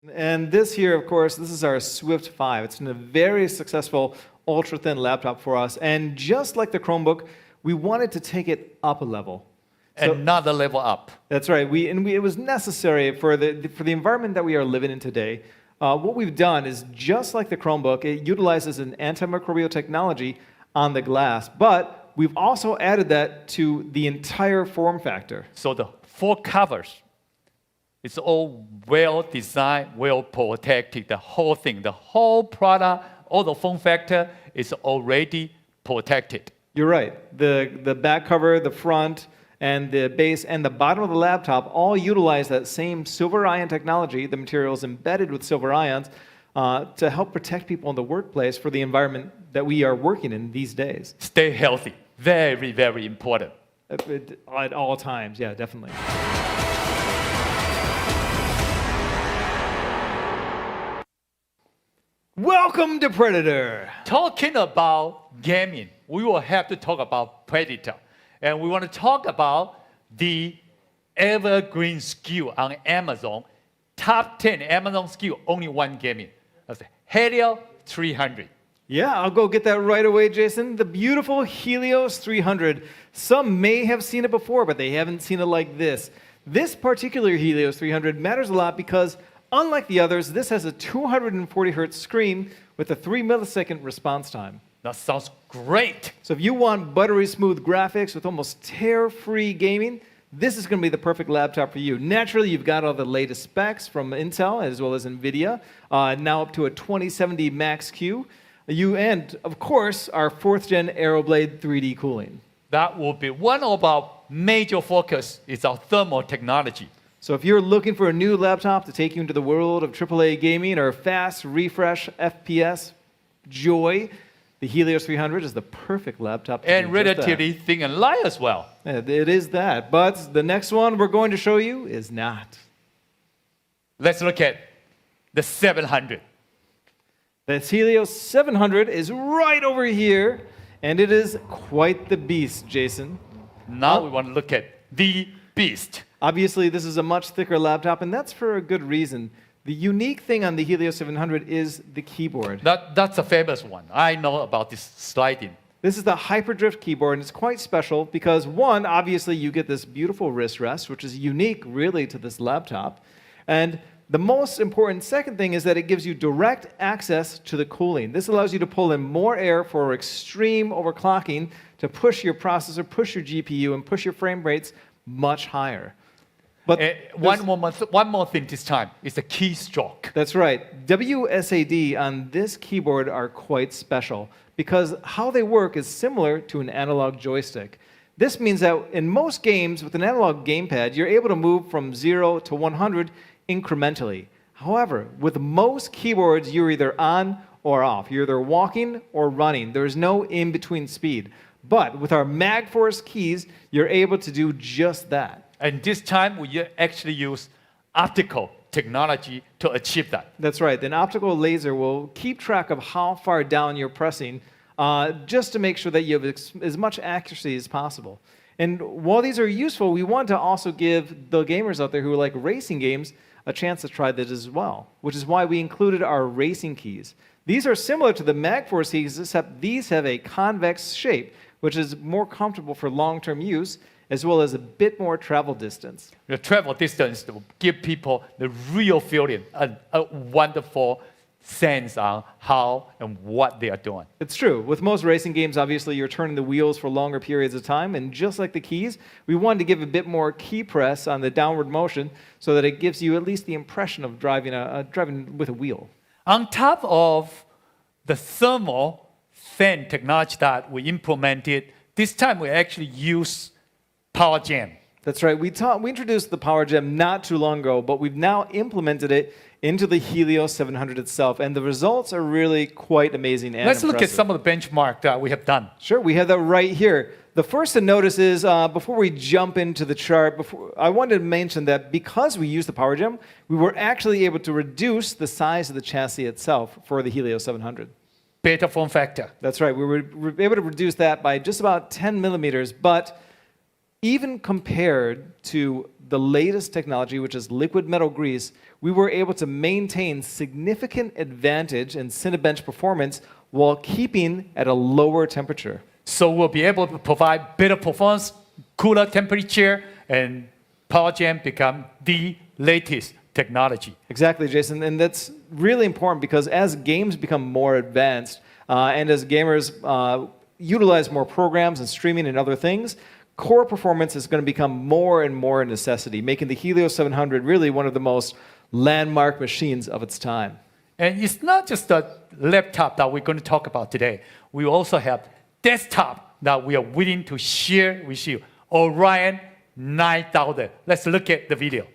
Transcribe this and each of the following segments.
And this here, of course, this is our Swift 5. It's been a very successful ultra-thin laptop for us. And just like the Chromebook, we wanted to take it up a level. Another level up. That's right. It was necessary for the environment that we are living in today. What we've done is, just like the Chromebook, it utilizes an antimicrobial technology on the glass. But we've also added that to the entire form factor. So the 4 covers, it's all well designed, well protected. The whole thing, the whole product, all the form factor is already protected. You're right. The back cover, the front, and the base and the bottom of the laptop all utilize that same silver ion technology, the materials embedded with silver ions, to help protect people in the workplace for the environment that we are working in these days. Stay healthy. Very, very important. At all times, yeah, definitely. Welcome to Predator. Talking about gaming, we will have to talk about Predator. And we want to talk about the evergreen SKU on Amazon. Top 10 Amazon SKU, only one gaming. That's the Helios 300. Yeah, I'll go get that right away, Jason. The beautiful Helios 300. Some may have seen it before, but they haven't seen it like this. This particular Helios 300 matters a lot because, unlike the others, this has a 240 hertz screen with a 3 millisecond response time. That sounds great. So if you want buttery smooth graphics with almost tear-free gaming, this is going to be the perfect laptop for you. Naturally, you've got all the latest specs from Intel as well as NVIDIA, now up to a 2070 Max-Q. And, of course, our 4th gen AeroBlade 3D cooling. That will be one of our major focus is our thermal technology. So if you're looking for a new laptop to take you into the world of AAA gaming or fast refresh FPS joy, the Helios 300 is the perfect laptop. And relatively thin and light as well. It is that. But the next one we're going to show you is not. Let's look at the 700. The Helios 700 is right over here, and it is quite the beast, Jason. Now we want to look at the beast. Obviously, this is a much thicker laptop, and that's for a good reason. The unique thing on the Helios 700 is the keyboard. That's a famous one. I know about this sliding. This is the Hyperdrift keyboard, and it's quite special because, one, obviously you get this beautiful wrist rest, which is unique, really, to this laptop. And the most important second thing is that it gives you direct access to the cooling. This allows you to pull in more air for extreme overclocking to push your processor, push your GPU, and push your frame rates much higher. But one more thing this time is the keystroke. That's right. WSAD on this keyboard are quite special because how they work is similar to an analog joystick. This means that in most games with an analog gamepad, you're able to move from 0 to 100 incrementally. However, with most keyboards, you're either on or off. You're either walking or running. There's no in-between speed. But with our MagForce keys, you're able to do just that. And this time, we actually use optical technology to achieve that. That's right. An optical laser will keep track of how far down you're pressing just to make sure that you have as much accuracy as possible. And while these are useful, we want to also give the gamers out there who like racing games a chance to try this as well, which is why we included our racing keys. These are similar to the MagForce keys, except these have a convex shape, which is more comfortable for long-term use, as well as a bit more travel distance. The travel distance will give people the real feeling, a wonderful sense on how and what they are doing. It's true. With most racing games, obviously, you're turning the wheels for longer periods of time, and just like the keys, we wanted to give a bit more key press on the downward motion so that it gives you at least the impression of driving with a wheel. On top of the thermal fan technology that we implemented, this time we actually use Power Gem. That's right. We introduced the Power Gem not too long ago, but we've now implemented it into the Helios 700 itself, and the results are really quite amazing and Let's impressive. look at some of the benchmark that we have done. Sure, we have that right here. The first to notice is, before we jump into the chart, I wanted to mention that because we used the Power Gem, we were actually able to reduce the size of the chassis itself for the Helios 700. Better form factor. That's right. We were able to reduce that by just about 10 millimeters, but Even compared to the latest technology, which is liquid metal grease, we were able to maintain significant advantage in Cinebench performance while keeping at a lower temperature. So we'll be able to provide better performance, cooler temperature, and PowerGen become the latest technology. Exactly, Jason, and that's really important because as games become more advanced and as gamers utilize more programs and streaming and other things, core performance is going to become more and more a necessity, making the Helios 700 really one of the most landmark machines of its time. And it's not just the laptop that we're going to talk about today. We also have desktop that we are willing to share with you. Orion 9000. Let's look at the video.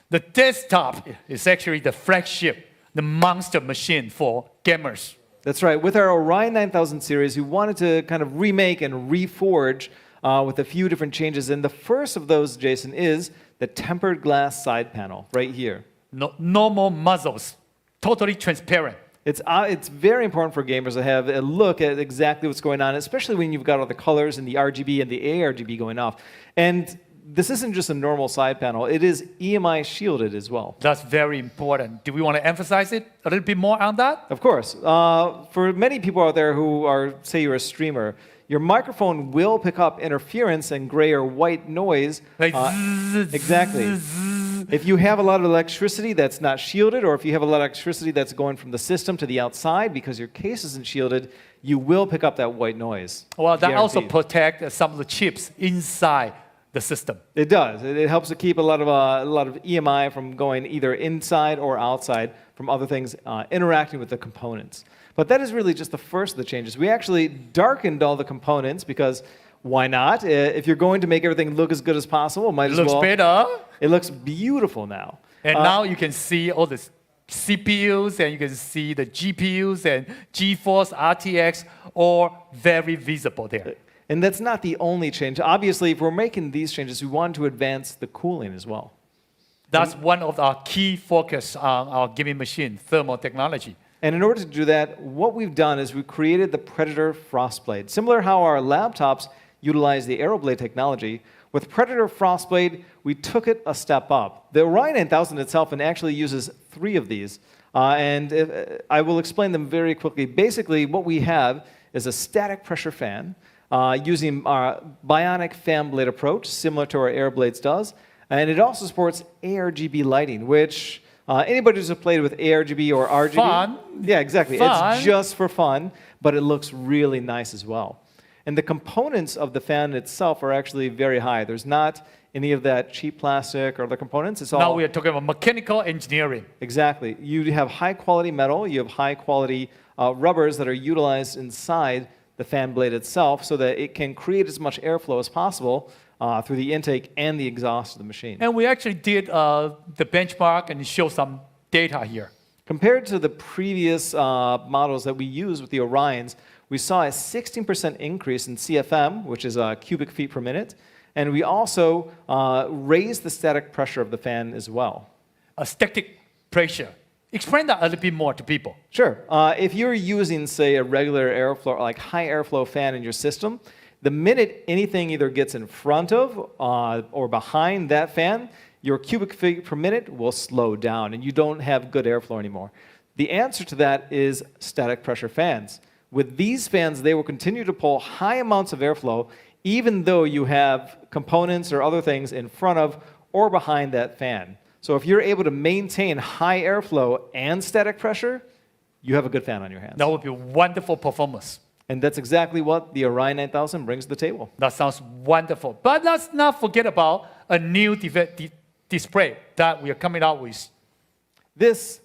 The desktop is actually the flagship, the monster machine for gamers. That's right. With our Orion 9000 series, we wanted to kind of remake and reforge with a few different changes. And the first of those, Jason, is the tempered glass side panel right here. No more muzzles, totally transparent. It's very important for gamers to have a look at exactly what's going on, especially when you've got all the colors and the RGB and the ARGB going off. And this isn't just a normal side panel. It is EMI shielded as well. That's very important. Do we want to emphasize it a little bit more on that? Of course. For many people out there who are, say you're a streamer, your microphone will pick up interference and gray or white noise. Like exactly. If you have a lot of electricity that's not shielded, or if you have a lot of electricity that's going from the system to the outside because your case isn't shielded, you will pick up that white noise. Well, that also Guaranteed. protects some of the chips inside the system. It does. It helps to keep a lot of EMI from going either inside or outside from other things interacting with the components. But that is really just the first of the changes. We actually darkened all the components because why not? If you're going to make everything look as good as possible, might as well. Looks better. It looks beautiful now. And now you can see all the CPUs and you can see the GPUs and GeForce RTX all very visible there. And that's not the only change. Obviously, if we're making these changes, we want to advance the cooling as well. That's one of our key focus on our gaming machine, thermal technology. And in order to do that, what we've done is we created the Predator Frostblade. Similar how our laptops utilize the AeroBlade technology, with Predator Frostblade, we took it a step up. The Orion 9000 itself actually uses 3 of these. I will explain them very quickly. Basically, what we have is a static pressure fan using our bionic fan blade approach, similar to our AirBlades does. And it also supports ARGB lighting, which anybody who's played with ARGB or RGB... Fun. Yeah, exactly. Fun. It's just for fun, but it looks really nice as well. And the components of the fan itself are actually very high. There's not any of that cheap plastic or other components. It's all... Now we are talking about mechanical engineering. Exactly. You have high-quality metal. You have high-quality rubbers that are utilized inside the fan blade itself so that it can create as much airflow as possible through the intake and the exhaust of the machine. And we actually did the benchmark and show some data here. Compared to the previous models that we used with the Orions, we saw a 16% increase in CFM, which is cubic feet per minute, and we also raised the static pressure of the fan as well. A static pressure. Explain that a little bit more to people. Sure. If you're using, say, a regular airflow, like high airflow fan in your system, the minute anything either gets in front of or behind that fan, your cubic feet per minute will slow down, and you don't have good airflow anymore. The answer to that is static pressure fans. With these fans, they will continue to pull high amounts of airflow, even though you have components or other things in front of or behind that fan. So if you're able to maintain high airflow and static pressure, you have a good fan on your hands. That would be wonderful performance. And that's exactly what the Orion 9000 brings to the table. That sounds wonderful. But let's not forget about a new display that we are coming out with. This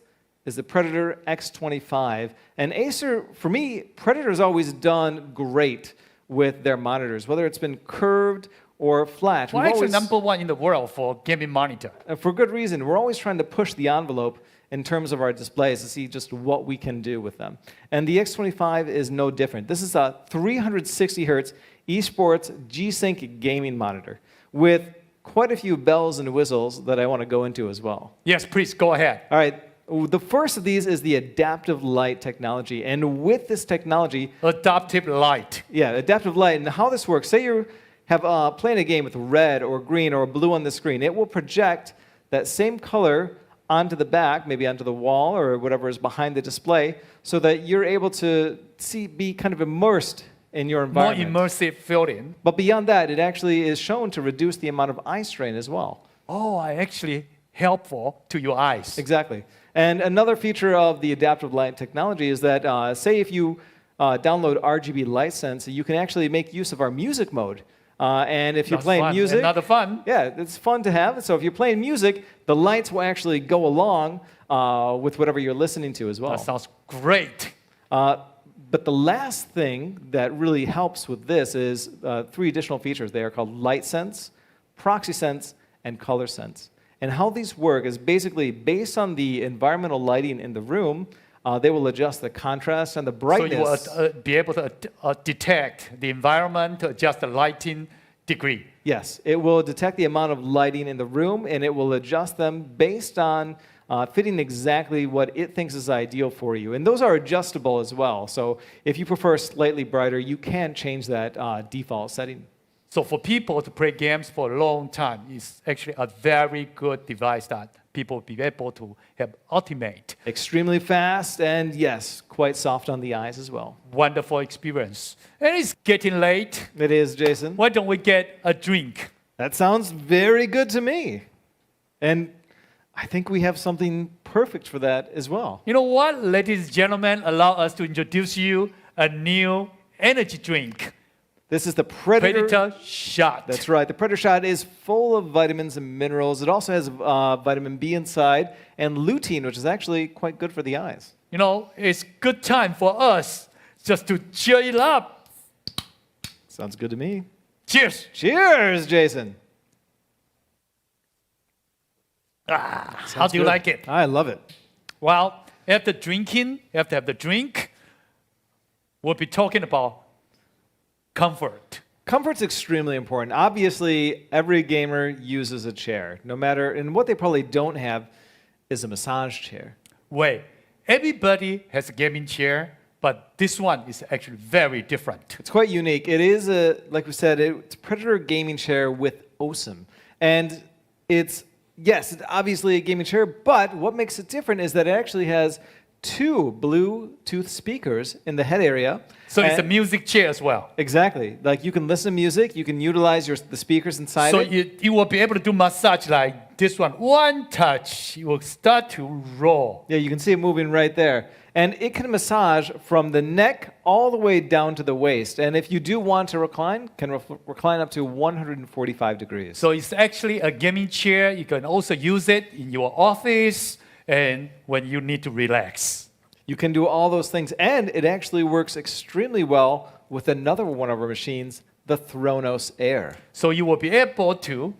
is the Predator X25. And Acer, for me, Predator's always done great with their monitors, whether it's been curved or flat. Well, We've actually, always- #1 in the world for gaming monitor. For good reason. We're always trying to push the envelope in terms of our displays to see just what we can do with them. And the X25 is no different. This is a 360 hertz eSports G-Sync gaming monitor with quite a few bells and whistles that I want to go into as well. Yes, please go ahead. All right. The first of these is the adaptive light technology. And with this technology, Adaptive light. adaptive light. And how this works, say you have playing a game with red or green or blue on the screen. It will project that same color onto the back, maybe onto the wall or whatever is behind the display, so that you're able to be kind of immersed in your More environment. immersive feeling. But beyond that, it actually is shown to reduce the amount of eye strain as well. Oh, actually helpful to your eyes. Exactly. And another feature of the adaptive light technology is that, say if you download RGB Light Sense, you can actually make use of our music mode. And if you're That's playing fun. music, Another fun. yeah, it's fun to have. So if you're playing music, the lights will actually go along with whatever you're listening to as well. That sounds great. But the last thing that really helps with this is 3 additional features. They are called Light Sense, Proxy Sense, and Color Sense. And how these work is basically based on the environmental lighting in the room, they will adjust the contrast and the brightness. So you will be able to detect the environment, to adjust the lighting degree. Yes, it will detect the amount of lighting in the room, and it will adjust them based on fitting exactly what it thinks is ideal for you. And those are adjustable as well. So if you prefer slightly brighter, you can change that default setting. So for people to play games for a long time, it's actually a very good device that people will be able to have ultimate. Extremely fast, and yes, quite soft on the eyes as well. Wonderful experience. And it's getting late. It is, Jason. Why don't we get a drink? That sounds very good to me. And I think we have something perfect for that as well. You know what, ladies and gentlemen, allow us to introduce you a new energy drink. This is the Predator Shot. That's right. The Predator Shot is full of vitamins and minerals. It also has vitamin B inside and lutein, which is actually quite good for the eyes. You know, it's good time for us just to cheer it up. Sounds good to me. Cheers. Cheers, Jason. How do you good. like it? I love it. Well, after have the drink, we'll be talking about comfort. Comfort's extremely important. Obviously, every gamer uses a chair, no matter, and what they probably don't have is a massage chair. Wait, everybody has a gaming chair, but this one is actually very different. It's quite unique. It is like we said, it's a Predator gaming chair with OSIM. And it's obviously a gaming chair, but what makes it different is that it actually has 2 Bluetooth speakers in the head area. So it's a music chair as well. Exactly. Like you can listen to music, you can utilize the speakers inside So it. you will be able to do massage like this one. One touch, you will start to roll. Yeah, you can see it moving right there. And it can massage from the neck all the way down to the waist. And if you do want to recline, can recline up to 145 degrees. So it's actually a gaming chair. You can also use it in your office and when you need to relax. You can do all those things, and it actually works extremely well with another one of our machines, the Thronos Air. So you will be able to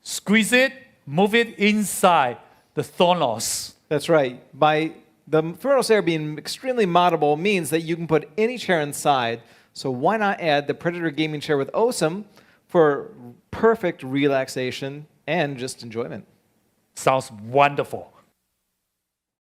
squeeze it, move it inside the Thronos. That's right. By the Thronos Air being extremely moddable means that you can put any chair inside. So why not add the Predator gaming chair with OSIM for perfect relaxation and just enjoyment? Sounds wonderful.